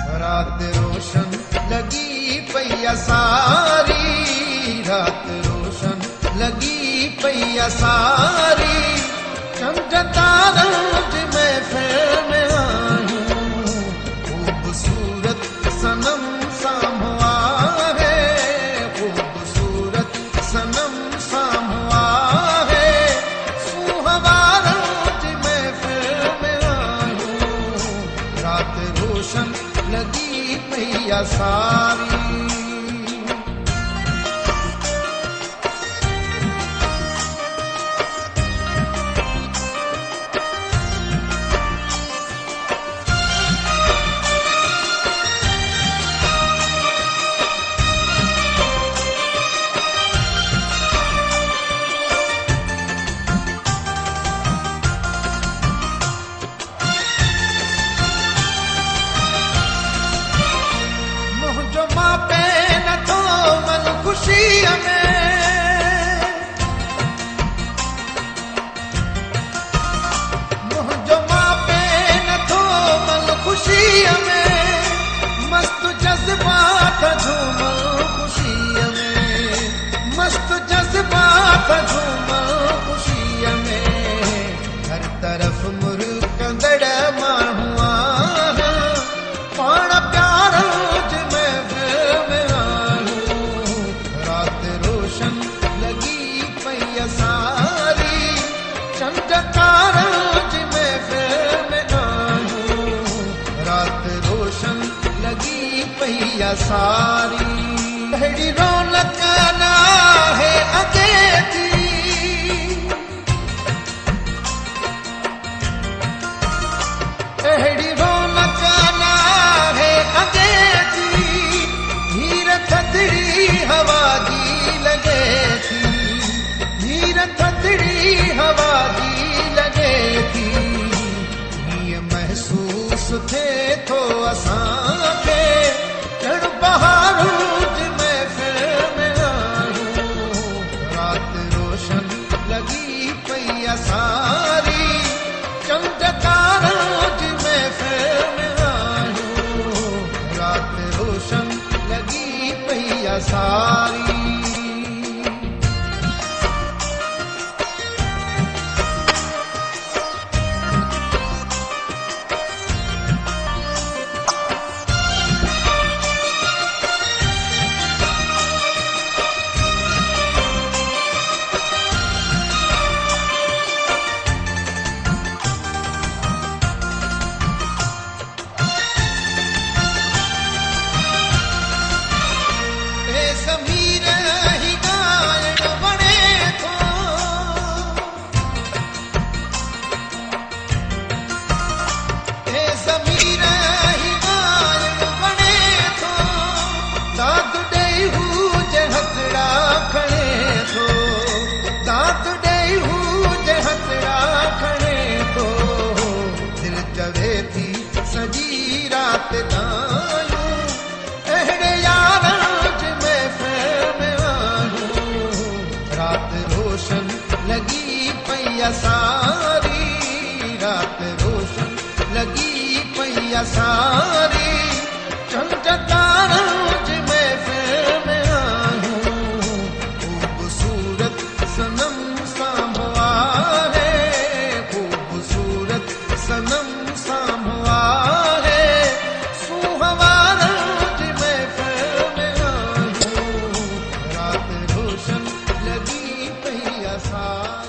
रात रोशन लगी पैया सारी, रात रोशन लगी पैया सारी। चंद तारों की महफिल में आयूं, खूबसूरत सनम सामवा है, खूबसूरत सनम सामवा है। सुहावरों की महफिल में आयूं, रात रोशन लगी पैया सारी। खुशी में मुझो माँ पे न थो मल खुशी में, मस्त जज्बात झूमल खुशी में, मस्त जज्बात झूमल खुशी में। हर तरफ मुर्कंदड़ माण्हू पाण प्यार सारी। चंद तारों की महफिल में आयूं, रात रोशन लगी पैया सारी। अहिड़ी रौनक ना है अगे थी, अहिड़ी रौनक ना है अगे थी। हीर थधड़ी हवा जी लगे थी, थधड़ी हवा जी लगे थी। ये महसूस थे तो असांखे चढ़ बहारूं जी महफिल में आयूं, रात रोशन लगी पैया सारी। चंद तारों जी महफिल में आयूं, रात रोशन लगी पैया सारी। सजी रात दायूं, अहिड़े यारनि जी महफिल में आयूं, रात रोशन लगी पैया सारी, रात रोशन लगी पैया सारी। चंद तारों की महफिल में आयूं, खूबसूरत सनम सामवा है, खूबसूरत सनम सामवा है। सुहावरों की महफिल में आयूं, रात रोशन लगी पैया सारी।